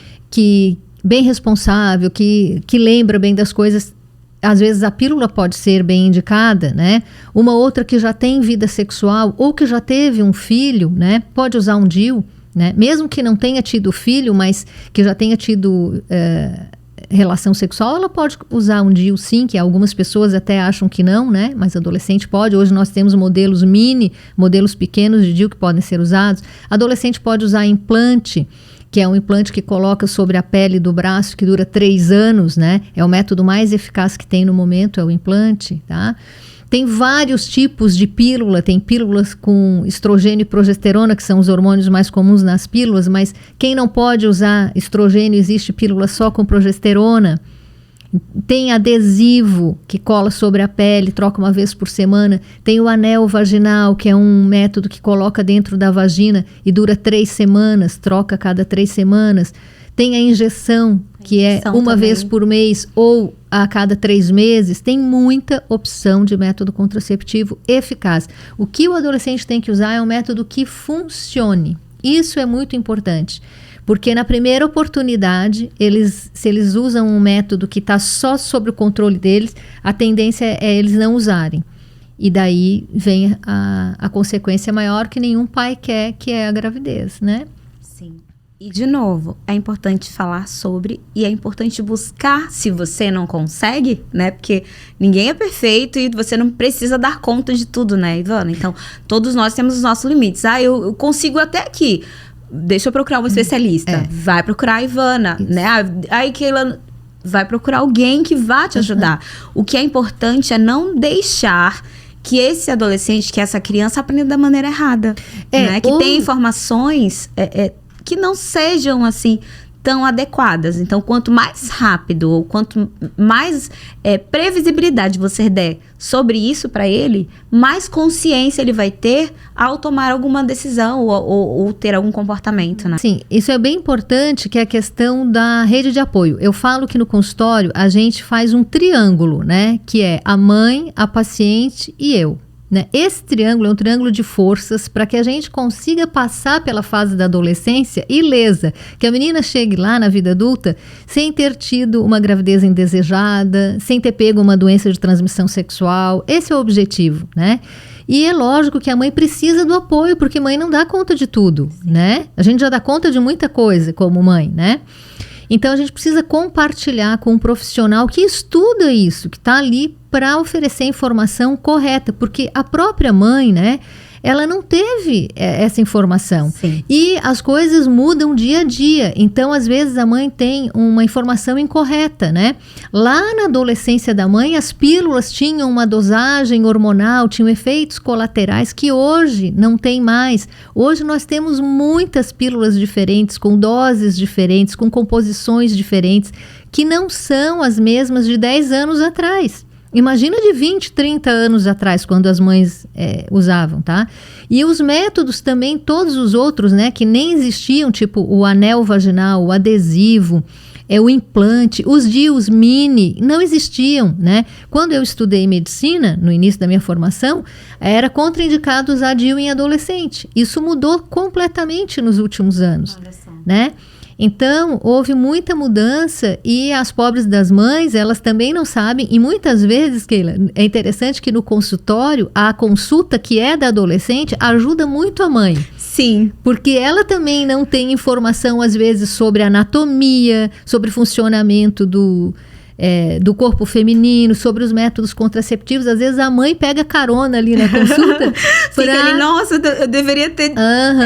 bem responsável, que lembra bem das coisas, às vezes a pílula pode ser bem indicada, né? Uma outra que já tem vida sexual ou que já teve um filho, né? Pode usar um DIU, né? Mesmo que não tenha tido filho, mas que já tenha tido relação sexual, ela pode usar um DIU sim, que algumas pessoas até acham que não, né? Mas adolescente pode. Hoje nós temos modelos modelos pequenos de DIU que podem ser usados. Adolescente pode usar implante, que é um implante que coloca sobre a pele do braço, que dura 3 anos, né? É o método mais eficaz que tem no momento, é o implante, tá? Tem vários tipos de pílula, tem pílulas com estrogênio e progesterona, que são os hormônios mais comuns nas pílulas, mas quem não pode usar estrogênio, existe pílula só com progesterona. Tem adesivo que cola sobre a pele, troca uma vez por semana. Tem o anel vaginal, que é um método que coloca dentro da vagina e dura 3 semanas, troca a cada 3 semanas. Tem a injeção, que é uma vez por mês ou a cada 3 meses. Tem muita opção de método contraceptivo eficaz. O que o adolescente tem que usar é um método que funcione. Isso é muito importante. Porque na primeira oportunidade, se eles usam um método que está só sob o controle deles, a tendência é eles não usarem. E daí vem a consequência maior que nenhum pai quer, que é a gravidez, né? Sim. E, de novo, é importante falar sobre e é importante buscar se você não consegue, né? Porque ninguém é perfeito e você não precisa dar conta de tudo, né, Ivana? Então, todos nós temos os nossos limites. Eu consigo até aqui. Deixa eu procurar uma especialista. Vai procurar a Ivana, né? Aí, Keila, vai procurar alguém que vá te ajudar. O que é importante é não deixar que esse adolescente, que essa criança aprenda da maneira errada. Né? Que tem informações que não sejam, assim, tão adequadas. Então, quanto mais rápido ou quanto mais previsibilidade você der sobre isso para ele, mais consciência ele vai ter ao tomar alguma decisão ou ter algum comportamento, né? Sim, isso é bem importante, que é a questão da rede de apoio. Eu falo que no consultório a gente faz um triângulo, né? Que é a mãe, a paciente e eu. Né? Esse triângulo é um triângulo de forças para que a gente consiga passar pela fase da adolescência ilesa, que a menina chegue lá na vida adulta sem ter tido uma gravidez indesejada, sem ter pego uma doença de transmissão sexual. Esse é o objetivo, né? E é lógico que a mãe precisa do apoio, porque mãe não dá conta de tudo, né? A gente já dá conta de muita coisa como mãe, né? Então, a gente precisa compartilhar com um profissional que estuda isso, que está ali para oferecer a informação correta, porque a própria mãe, né, ela não teve essa informação. Sim. E as coisas mudam dia a dia. Então, às vezes, a mãe tem uma informação incorreta, né? Lá na adolescência da mãe, as pílulas tinham uma dosagem hormonal, tinham efeitos colaterais que hoje não tem mais. Hoje nós temos muitas pílulas diferentes, com doses diferentes, com composições diferentes, que não são as mesmas de 10 anos atrás. Imagina de 20, 30 anos atrás, quando as mães usavam, tá? E os métodos também, todos os outros, né, que nem existiam, tipo o anel vaginal, o adesivo, o implante, os DIUs mini, não existiam, né? Quando eu estudei medicina, no início da minha formação, era contraindicado usar DIU em adolescente. Isso mudou completamente nos últimos anos, né? Então, houve muita mudança e as pobres das mães, elas também não sabem. E muitas vezes, Keila, é interessante que no consultório, a consulta que é da adolescente ajuda muito a mãe. Sim. Porque ela também não tem informação, às vezes, sobre anatomia, sobre funcionamento do corpo feminino, sobre os métodos contraceptivos. Às vezes a mãe pega carona ali na consulta. Fica ali, nossa, eu deveria ter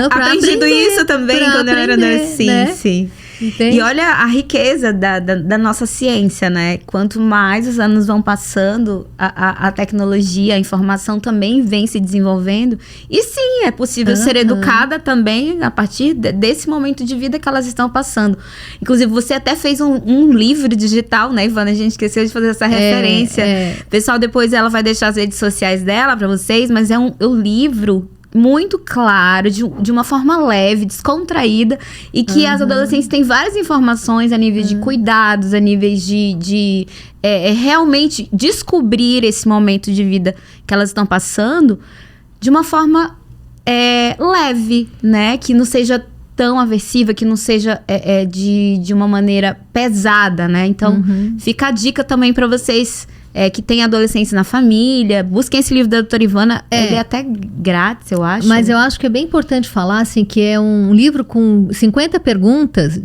aprendido isso também quando eu era adolescente. Né? Sim. Entende? E olha a riqueza da nossa ciência, né? Quanto mais os anos vão passando, a tecnologia, a informação também vem se desenvolvendo. E sim, é possível ser educada também a partir desse momento de vida que elas estão passando. Inclusive, você até fez um livro digital, né, Ivana? A gente esqueceu de fazer essa referência. Pessoal, depois ela vai deixar as redes sociais dela para vocês, mas é um livro muito claro, de uma forma leve, descontraída, e que as adolescentes têm várias informações a nível de cuidados, a níveis de realmente descobrir esse momento de vida que elas estão passando de uma forma leve, né? Que não seja tão aversiva, que não seja de uma maneira pesada, né? Então, fica a dica também para vocês que tem adolescentes na família. Busquem esse livro da doutora Ivana. Ele é até grátis, eu acho. Mas eu acho que é bem importante falar, assim, que é um livro com 50 perguntas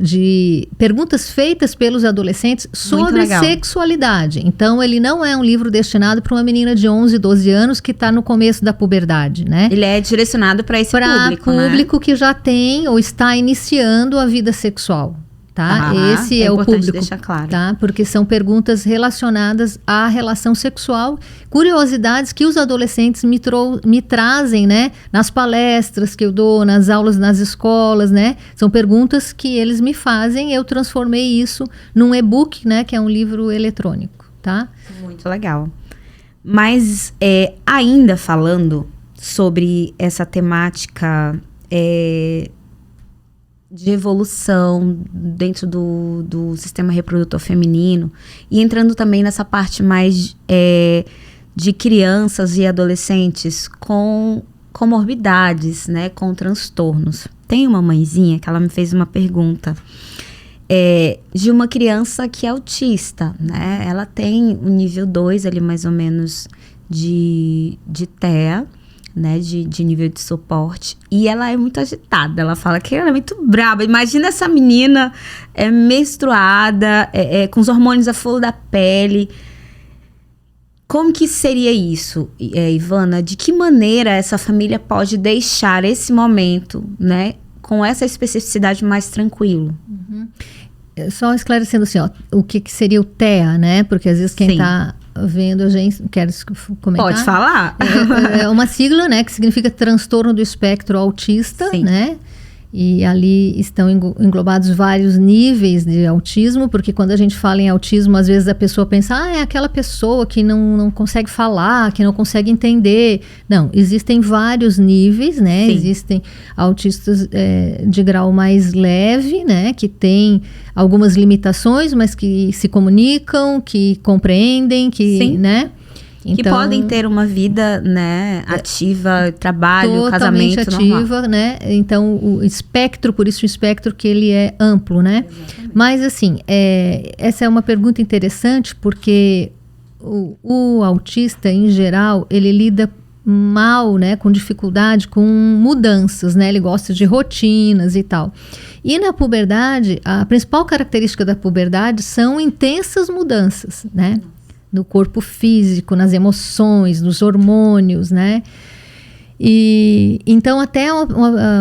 feitas pelos adolescentes sobre sexualidade. Então, ele não é um livro destinado para uma menina de 11, 12 anos que está no começo da puberdade, né? Ele é direcionado para esse público, né? Para público que já tem ou está iniciando a vida sexual. Tá? Esse é o público, deixar claro. Tá? Porque são perguntas relacionadas à relação sexual, curiosidades que os adolescentes me trazem, né? Nas palestras que eu dou, nas aulas nas escolas, né? São perguntas que eles me fazem. Eu transformei isso num e-book, né? Que é um livro eletrônico, tá? Muito legal. Mas ainda falando sobre essa temática de evolução dentro do sistema reprodutor feminino, e entrando também nessa parte mais de crianças e adolescentes com comorbidades, né, com transtornos. Tem uma mãezinha que ela me fez uma pergunta de uma criança que é autista, né? Ela tem o nível 2 ali mais ou menos de TEA, né, de nível de suporte, e ela é muito agitada. Ela fala que ela é muito braba. Imagina essa menina menstruada, com os hormônios à flor da pele. Como que seria isso, Ivana? De que maneira essa família pode deixar esse momento, né, com essa especificidade mais tranquilo? Só esclarecendo assim, ó, o que seria o TEA, né? Porque às vezes quem está vendo a gente quer comentar. Pode falar. É uma sigla, né, que significa transtorno do espectro autista, né? E ali estão englobados vários níveis de autismo, porque quando a gente fala em autismo, às vezes a pessoa pensa, é aquela pessoa que não consegue falar, que não consegue entender. Não, existem vários níveis, né? Sim. Existem autistas de grau mais leve, né? Que tem algumas limitações, mas que se comunicam, que compreendem, que, né? Então, que podem ter uma vida, né, ativa, trabalho, casamento ativa, normal. Né? Então, o espectro, por isso o espectro que ele é amplo, né? Exatamente. Mas, assim, essa é uma pergunta interessante, porque o autista, em geral, ele lida mal, né, com dificuldade, com mudanças, né? Ele gosta de rotinas e tal. E na puberdade, a principal característica da puberdade são intensas mudanças, né? No corpo físico, nas emoções, nos hormônios, né? E então até o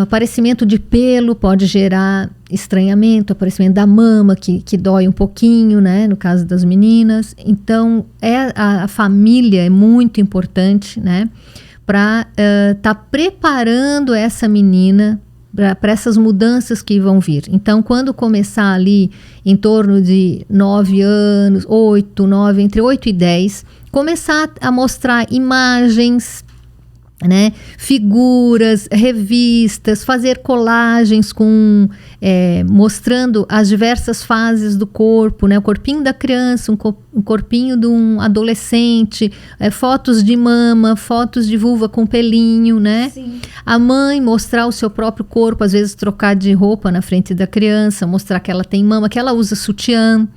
aparecimento de pelo pode gerar estranhamento, aparecimento da mama que dói um pouquinho, né, no caso das meninas. Então a família é muito importante, né, para tá preparando essa menina para essas mudanças que vão vir. Então, quando começar ali em torno de 9 anos, 8, 9, entre 8 e 10, começar a mostrar imagens, né, figuras, revistas, fazer colagens mostrando as diversas fases do corpo, né, o corpinho da criança, um corpinho de um adolescente, fotos de mama, fotos de vulva com pelinho, né? Sim. A mãe mostrar o seu próprio corpo, às vezes trocar de roupa na frente da criança, mostrar que ela tem mama, que ela usa sutiã,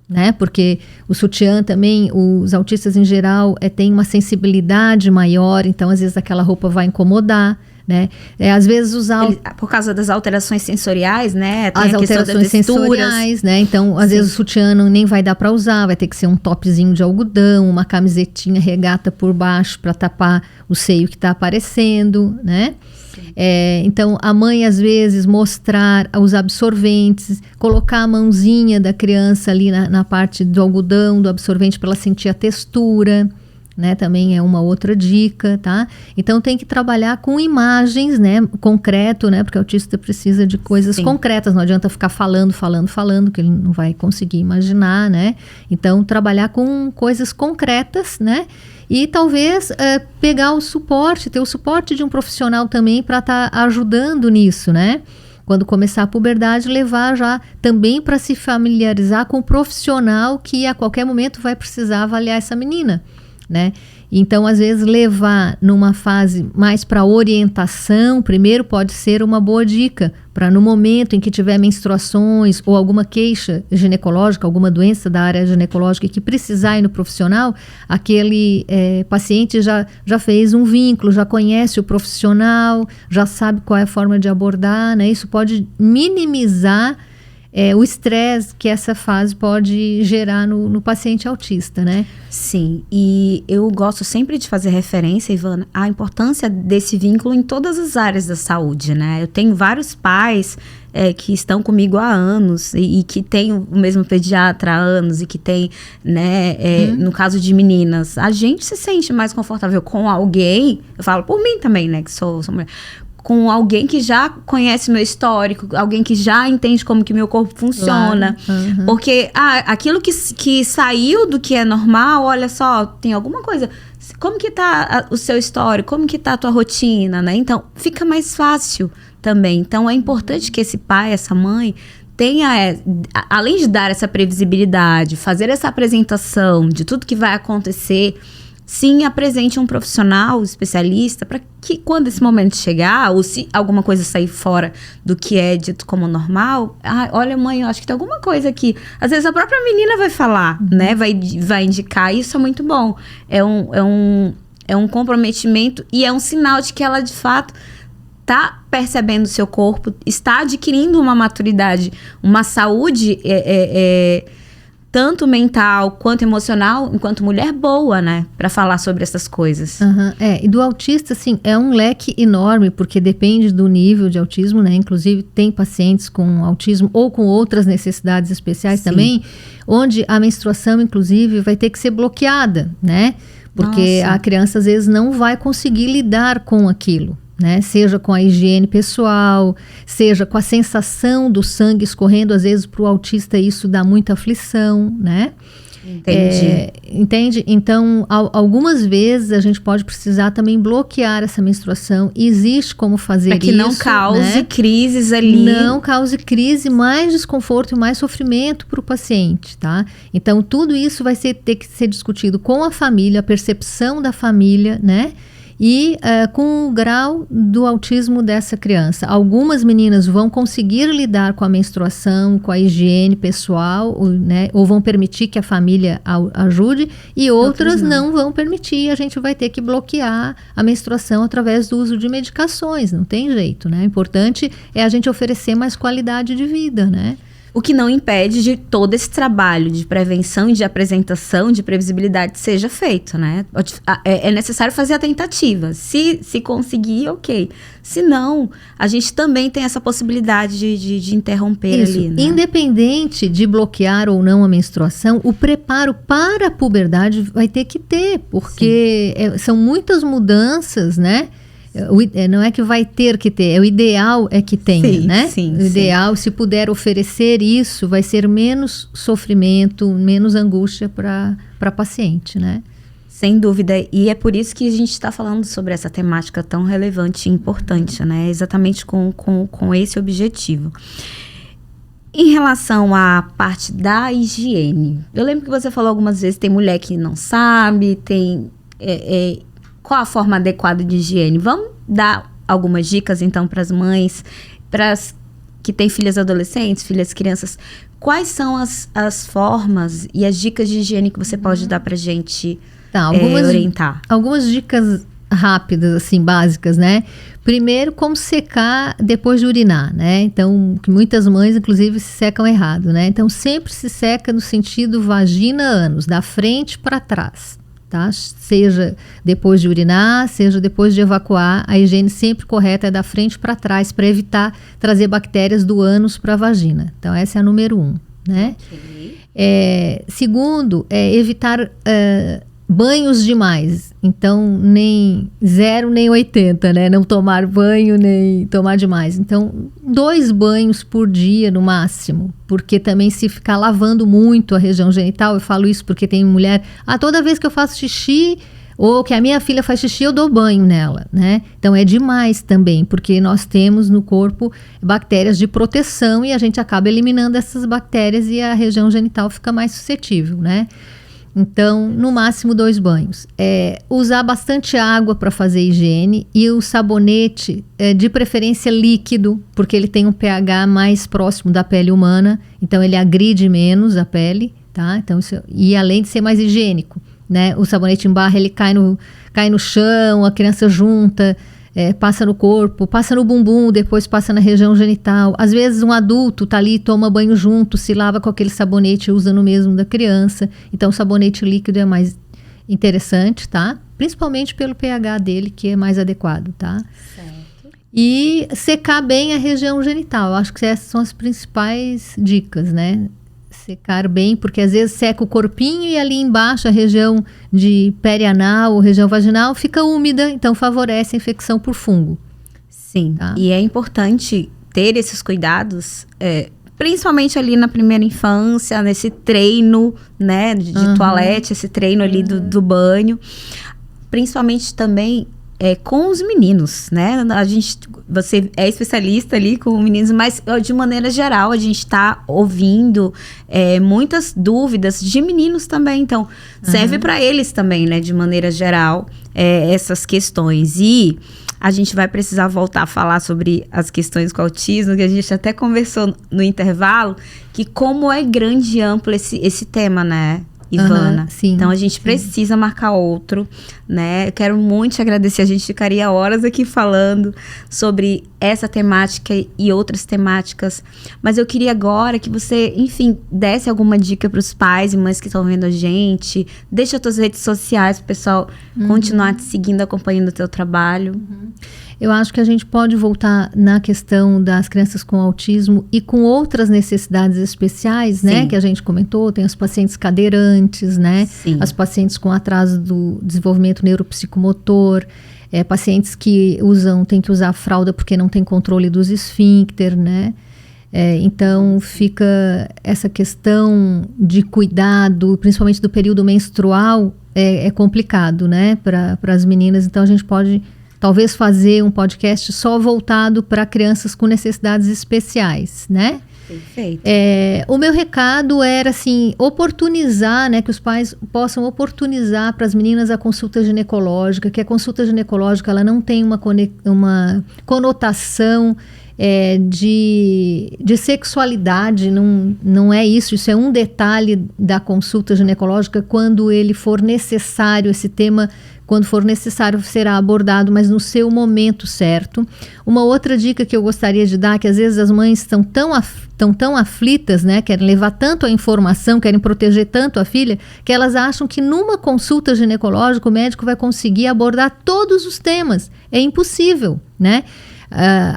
né? Porque o sutiã também, os autistas em geral têm uma sensibilidade maior, então às vezes aquela roupa vai incomodar, né? Às vezes usar... por causa das alterações sensoriais, né? Tem as alterações sensoriais, né? Então às vezes o sutiã nem vai dar para usar, vai ter que ser um topzinho de algodão, uma camisetinha regata por baixo para tapar o seio que está aparecendo, né? Então a mãe às vezes mostrar os absorventes, colocar a mãozinha da criança ali na parte do algodão, do absorvente, para ela sentir a textura, né? Também é uma outra dica, tá? Então tem que trabalhar com imagens, né? Concreto, né? Porque o autista precisa de coisas concretas, não adianta ficar falando, que ele não vai conseguir imaginar, né? Então trabalhar com coisas concretas, né? E talvez pegar o suporte, ter o suporte de um profissional também para estar ajudando nisso, né? Quando começar a puberdade, levar já também para se familiarizar com o profissional que a qualquer momento vai precisar avaliar essa menina, né? Então, às vezes, levar numa fase mais para orientação, primeiro pode ser uma boa dica, para no momento em que tiver menstruações ou alguma queixa ginecológica, alguma doença da área ginecológica que precisar ir no profissional, aquele paciente já fez um vínculo, já conhece o profissional, já sabe qual é a forma de abordar, né? Isso pode minimizar o estresse que essa fase pode gerar no paciente autista, né? Sim, e eu gosto sempre de fazer referência, Ivana, à importância desse vínculo em todas as áreas da saúde, né? Eu tenho vários pais que estão comigo há anos e que têm o mesmo pediatra há anos e que tem, né, no caso de meninas, a gente se sente mais confortável com alguém, eu falo por mim também, né, que sou mulher, com alguém que já conhece meu histórico, alguém que já entende como que meu corpo funciona. Claro. Uhum. Porque aquilo que saiu do que é normal, olha só, tem alguma coisa. Como que tá o seu histórico? Como que tá a tua rotina, né? Então, fica mais fácil também. Então, é importante que esse pai, essa mãe, tenha, além de dar essa previsibilidade, fazer essa apresentação de tudo que vai acontecer, sim, apresente um profissional, especialista, para que quando esse momento chegar, ou se alguma coisa sair fora do que é dito como normal, olha, mãe, eu acho que tem alguma coisa aqui. Às vezes a própria menina vai falar, né? Vai indicar, isso é muito bom. É um comprometimento e é um sinal de que ela, de fato, está percebendo o seu corpo, está adquirindo uma maturidade, uma saúde tanto mental quanto emocional, enquanto mulher boa, né? Para falar sobre essas coisas. Uhum, e do autista, assim, é um leque enorme, porque depende do nível de autismo, né? Inclusive, tem pacientes com autismo ou com outras necessidades especiais também, onde a menstruação, inclusive, vai ter que ser bloqueada, né? Porque a criança, às vezes, não vai conseguir lidar com aquilo, né? Seja com a higiene pessoal, seja com a sensação do sangue escorrendo, às vezes para o autista isso dá muita aflição, né? Entendi. Entende? Então, algumas vezes a gente pode precisar também bloquear essa menstruação. Existe como fazer isso. Para que não cause crises ali. Não cause crise, mais desconforto e mais sofrimento para o paciente, tá? Então, tudo isso vai ter que ser discutido com a família, a percepção da família, né? E com o grau do autismo dessa criança. Algumas meninas vão conseguir lidar com a menstruação, com a higiene pessoal, né, ou vão permitir que a família ajude, e outras não vão permitir. A gente vai ter que bloquear a menstruação através do uso de medicações, não tem jeito, né? O importante é a gente oferecer mais qualidade de vida, né? O que não impede de todo esse trabalho de prevenção e de apresentação, de previsibilidade seja feito, né? É necessário fazer a tentativa. Se conseguir, ok. Se não, a gente também tem essa possibilidade de interromper isso, ali, né? Independente de bloquear ou não a menstruação, o preparo para a puberdade vai ter que ter, porque são muitas mudanças, né? Não é que vai ter que ter, o ideal é que tenha, né? Sim, o ideal, se puder oferecer isso, vai ser menos sofrimento, menos angústia para a paciente, né? Sem dúvida, e é por isso que a gente está falando sobre essa temática tão relevante e importante, né? Exatamente com esse objetivo. Em relação à parte da higiene, eu lembro que você falou algumas vezes, tem mulher que não sabe, tem... qual a forma adequada de higiene? Vamos dar algumas dicas, então, para as mães, para as que têm filhas adolescentes, filhas crianças. Quais são as formas e as dicas de higiene que você pode dar para a gente orientar? Algumas dicas rápidas, assim, básicas, né? Primeiro, como secar depois de urinar, né? Então, que muitas mães, inclusive, se secam errado, né? Então, sempre se seca no sentido vagina-ânus, da frente para trás. Tá? Seja depois de urinar, seja depois de evacuar, a higiene sempre correta é da frente para trás, para evitar trazer bactérias do ânus para a vagina. Então, essa é a número 1, né? Okay. Segundo, evitar banhos demais. Então, nem 0 nem 80, né? Não tomar banho nem tomar demais. Então, 2 banhos por dia no máximo. Porque também se ficar lavando muito a região genital, eu falo isso porque tem mulher... toda vez que eu faço xixi ou que a minha filha faz xixi, eu dou banho nela, né? Então, é demais também, porque nós temos no corpo bactérias de proteção e a gente acaba eliminando essas bactérias e a região genital fica mais suscetível, né? Então, no máximo 2 banhos. Usar bastante água para fazer higiene e o sabonete, de preferência líquido, porque ele tem um pH mais próximo da pele humana, então ele agride menos a pele, tá? Então, e além de ser mais higiênico, né? O sabonete em barra, ele cai no chão, a criança junta, passa no corpo, passa no bumbum, depois passa na região genital. Às vezes um adulto tá ali, toma banho junto, se lava com aquele sabonete, usa no mesmo da criança. Então o sabonete líquido é mais interessante, tá? Principalmente pelo pH dele, que é mais adequado, tá? Certo. E secar bem a região genital. Eu acho que essas são as principais dicas, né? Secar bem, porque às vezes seca o corpinho e ali embaixo a região de perianal ou região vaginal fica úmida, então favorece a infecção por fungo. Sim, tá? E é importante ter esses cuidados, principalmente ali na primeira infância, nesse treino, né, de toalete, esse treino ali do banho. Principalmente também com os meninos, né? Você é especialista ali com meninos, mas de maneira geral a gente está ouvindo muitas dúvidas de meninos também. Então, serve para eles também, né? De maneira geral, essas questões. E a gente vai precisar voltar a falar sobre as questões com autismo, que a gente até conversou no intervalo, que como é grande e amplo esse tema, né, Ivana? Sim, então a gente precisa marcar outro, né? Eu quero muito te agradecer, a gente ficaria horas aqui falando sobre essa temática e outras temáticas, mas eu queria agora que você, enfim, desse alguma dica para os pais e mães que estão vendo a gente, deixa as tuas redes sociais para o pessoal continuar te seguindo, acompanhando o teu trabalho. Eu acho que a gente pode voltar na questão das crianças com autismo e com outras necessidades especiais, né? Que a gente comentou, tem os pacientes cadeirantes, né? Sim. As pacientes com atraso do desenvolvimento neuropsicomotor, pacientes que tem que usar fralda porque não tem controle dos esfíncter, né? Então fica essa questão de cuidado, principalmente do período menstrual, é complicado, né? Para as meninas, então a gente pode... talvez fazer um podcast só voltado para crianças com necessidades especiais, né? Perfeito. O meu recado era, assim, oportunizar, né? Que os pais possam oportunizar para as meninas a consulta ginecológica, que a consulta ginecológica, ela não tem uma conotação de sexualidade, não é isso. Isso é um detalhe da consulta ginecológica quando ele for necessário, esse tema quando for necessário será abordado, mas no seu momento certo. Uma outra dica que eu gostaria de dar, que às vezes as mães estão tão aflitas, né, querem levar tanto a informação, querem proteger tanto a filha, que elas acham que numa consulta ginecológica o médico vai conseguir abordar todos os temas. É impossível, né?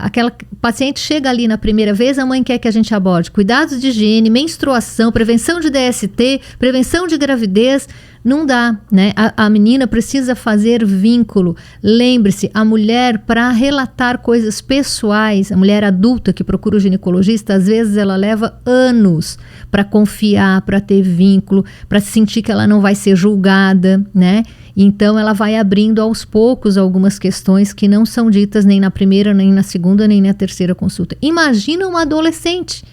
Aquela paciente chega ali na primeira vez, a mãe quer que a gente aborde cuidados de higiene, menstruação, prevenção de DST, prevenção de gravidez. Não dá, né? A menina precisa fazer vínculo. Lembre-se, a mulher, para relatar coisas pessoais, a mulher adulta que procura o ginecologista, às vezes ela leva anos para confiar, para ter vínculo, para sentir que ela não vai ser julgada, né? Então ela vai abrindo aos poucos algumas questões que não são ditas nem na primeira, nem na segunda, nem na terceira consulta. Imagina uma adolescente.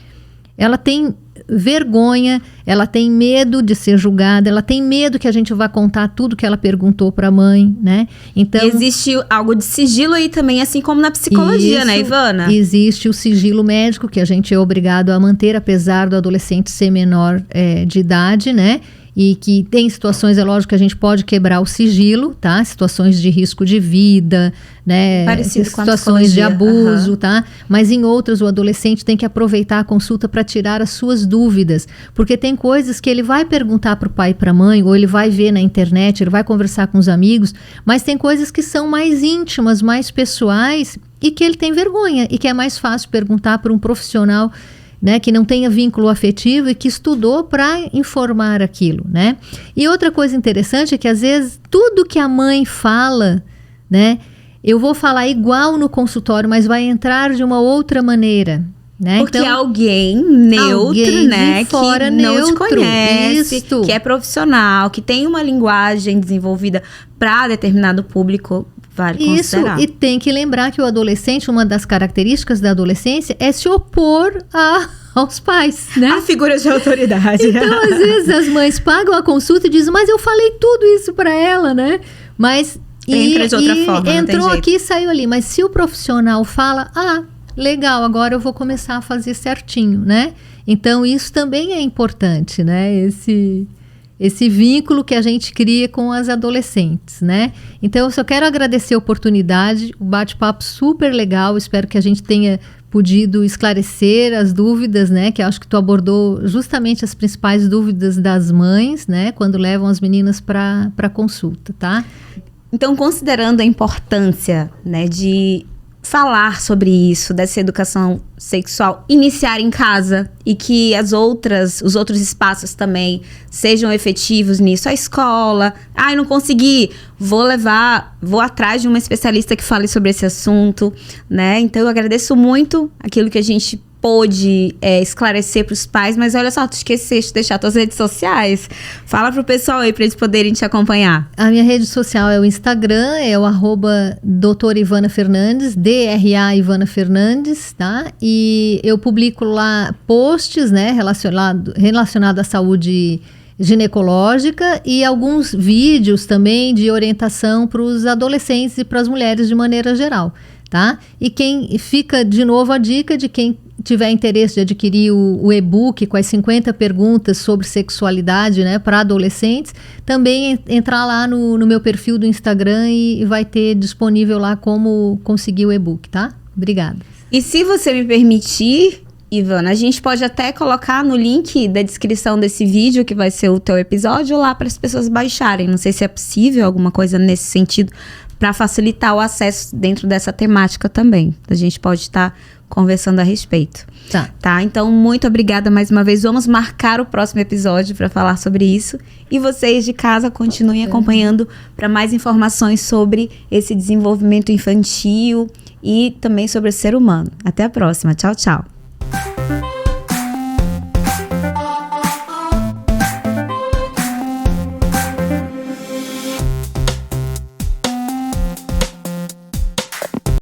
Ela tem vergonha, ela tem medo de ser julgada, ela tem medo que a gente vá contar tudo que ela perguntou para a mãe, né? Então, existe algo de sigilo aí também, assim como na psicologia, isso, né, Ivana? Existe o sigilo médico que a gente é obrigado a manter, apesar do adolescente ser menor de idade, né? E que tem situações, é lógico que a gente pode quebrar o sigilo, tá? Situações de risco de vida, né? Parecido com a situações de abuso, tá? Mas em outras o adolescente tem que aproveitar a consulta para tirar as suas dúvidas, porque tem coisas que ele vai perguntar para o pai e para a mãe, ou ele vai ver na internet, ele vai conversar com os amigos, mas tem coisas que são mais íntimas, mais pessoais e que ele tem vergonha e que é mais fácil perguntar para um profissional, né, que não tenha vínculo afetivo e que estudou para informar aquilo, né? E outra coisa interessante é que às vezes tudo que a mãe fala, né, eu vou falar igual no consultório, mas vai entrar de uma outra maneira, né? Porque então, alguém neutro, né, fora, que neutro, não te conhece, isto, que é profissional, que tem uma linguagem desenvolvida para determinado público, vale considerar. Isso, e tem que lembrar que o adolescente, uma das características da adolescência é se opor aos pais, né? A figura de autoridade. Então, às vezes, as mães pagam a consulta e dizem, mas eu falei tudo isso para ela, né? Mas entra de outra forma, entrou aqui e saiu ali. Mas se o profissional fala, legal, agora eu vou começar a fazer certinho, né? Então, isso também é importante, né? Esse vínculo que a gente cria com as adolescentes, né? Então, eu só quero agradecer a oportunidade, o bate-papo super legal, espero que a gente tenha podido esclarecer as dúvidas, né? Que eu acho que tu abordou justamente as principais dúvidas das mães, né? Quando levam as meninas para consulta, tá? Então, considerando a importância, né, de falar sobre isso, dessa educação sexual, iniciar em casa e que os outros espaços também sejam efetivos nisso. A escola, eu não consegui, vou atrás de uma especialista que fale sobre esse assunto, né? Então eu agradeço muito aquilo que a gente pôde esclarecer para os pais, mas olha só, tu esqueceste de deixar tuas redes sociais. Fala pro pessoal aí para eles poderem te acompanhar. A minha rede social é o Instagram, é o @doutora Ivana Fernandes, DRA Ivana Fernandes, tá? E eu publico lá posts, né, relacionado à saúde ginecológica e alguns vídeos também de orientação para os adolescentes e para as mulheres de maneira geral, tá? E quem fica, de novo, a dica de quem tiver interesse de adquirir o e-book com as 50 perguntas sobre sexualidade, né, para adolescentes, também entrar lá no meu perfil do Instagram e vai ter disponível lá como conseguir o e-book, tá? Obrigada. E se você me permitir, Ivana, a gente pode até colocar no link da descrição desse vídeo, que vai ser o teu episódio, lá para as pessoas baixarem. Não sei se é possível alguma coisa nesse sentido, para facilitar o acesso dentro dessa temática também. A gente pode estar conversando a respeito. Tá? Então, muito obrigada mais uma vez. Vamos marcar o próximo episódio para falar sobre isso. E vocês de casa continuem acompanhando para mais informações sobre esse desenvolvimento infantil e também sobre o ser humano. Até a próxima. Tchau, tchau.